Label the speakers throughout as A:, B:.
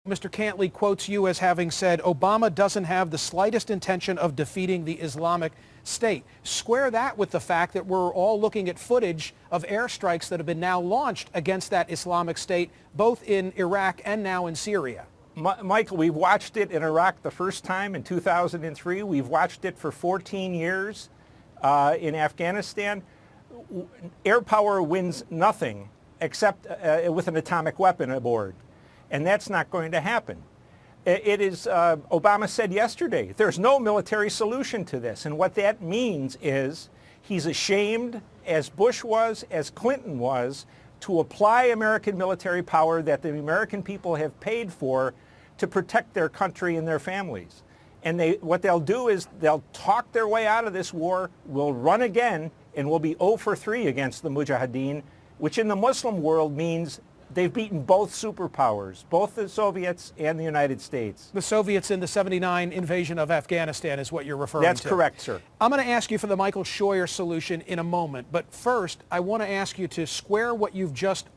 A: Mr. Cantley quotes you as having said Obama doesn't have the slightest intention of defeating the Islamic State. Square that with the fact that we're all looking at footage of airstrikes that have been now launched against that Islamic State, both in Iraq and now in Syria.
B: Michael, we've watched it in Iraq the first time in 2003. We've watched it for 14 years in Afghanistan. Air power wins nothing except with an atomic weapon aboard. And that's not going to happen. It is, Obama said yesterday, there's no military solution to this. And what that means is he's ashamed, as Bush was, as Clinton was, to apply American military power that the American people have paid for to protect their country and their families. And what they'll do is they'll talk their way out of this war, we'll run again, and we'll be 0 for 3 against the Mujahideen, which in the Muslim world means they've beaten both superpowers, both the Soviets and the United States.
A: The Soviets in the '79 invasion of Afghanistan is what you're referring to.
B: That's correct, sir.
A: I'm going to ask you for the Michael Scheuer solution in a moment, but first I want to ask you to square what you've just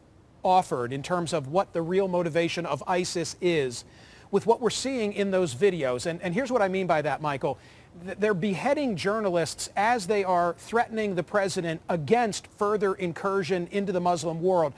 A: offered in terms of what the real motivation of ISIS is with what we're seeing in those videos. And here's what I mean by that, Michael. They're beheading journalists as they are threatening the president against further incursion into the Muslim world.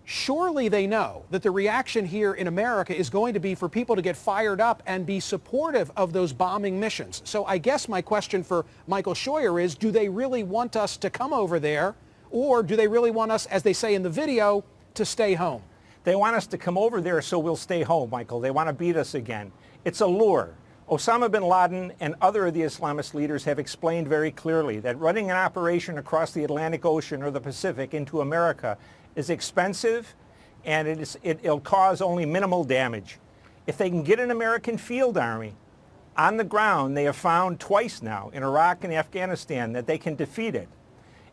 A: Surely they know that the reaction here in America is going to be for people to get fired up and be supportive of those bombing missions. So I guess my question for Michael Scheuer is, do they really want us to come over there, or do they really want us, as they say in the video, to stay home?
B: They want us to come over there so we'll stay home, Michael. They want to beat us again. It's a lure. Osama bin Laden and other of the Islamist leaders have explained very clearly that running an operation across the Atlantic Ocean or the Pacific into America is expensive, and it'll cause only minimal damage. If they can get an American field army on the ground, they have found twice now in Iraq and Afghanistan that they can defeat it.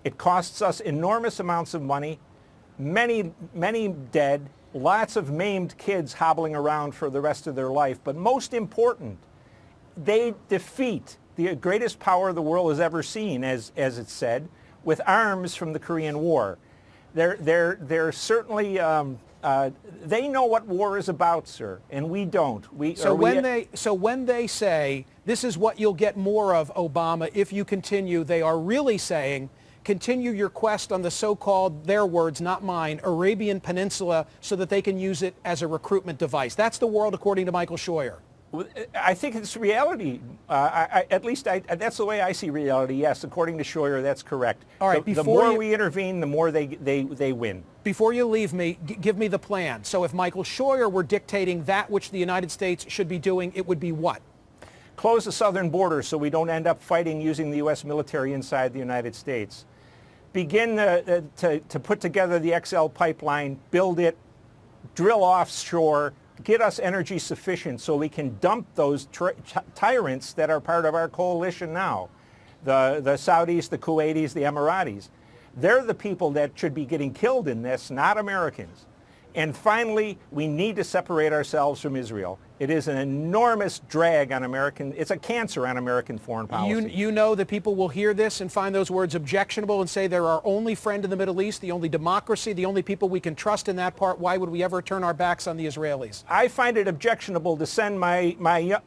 B: It costs us enormous amounts of money, many dead, lots of maimed kids hobbling around for the rest of their life, but most important, they defeat the greatest power the world has ever seen, as it's said, with arms from the Korean War. They're certainly, they know what war is about, sir, and we don't.
A: So when they say, this is what you'll get more of, Obama, if you continue, they are really saying, continue your quest on the so-called, their words, not mine, Arabian Peninsula, so that they can use it as a recruitment device. That's the world according to Michael Scheuer.
B: I think it's reality. That's the way I see reality. Yes, according to Scheuer, that's correct.
A: All right,
B: the more we intervene, the more they win.
A: Before you leave me, give me the plan. So if Michael Scheuer were dictating that which the United States should be doing, it would be what?
B: Close the southern border so we don't end up fighting using the U.S. military inside the United States. Begin to put together the XL pipeline, build it, drill offshore, get us energy sufficient so we can dump those tyrants that are part of our coalition now. The Saudis, the Kuwaitis, the Emiratis. They're the people that should be getting killed in this, not Americans. And finally, we need to separate ourselves from Israel. It is an enormous drag on American, it's a cancer on American foreign policy.
A: You know that people will hear this and find those words objectionable and say they're our only friend in the Middle East, the only democracy, the only people we can trust in that part. Why would we ever turn our backs on the Israelis?
B: I find it objectionable to send my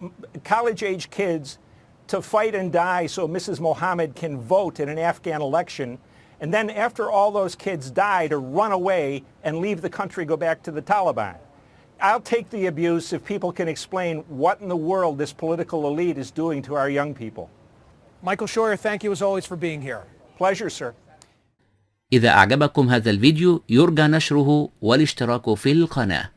B: college-age kids to fight and die so Mrs. Mohammed can vote in an Afghan election, and then after all those kids die to run away and leave the country, go back to the Taliban. I'll take the abuse if people can explain what in the world this political elite is doing to our young people.
A: Michael Scheuer, thank you as always for being here.
B: Pleasure, sir.
C: إذا أعجبكم هذا الفيديو يرجى نشره والاشتراك في القناة.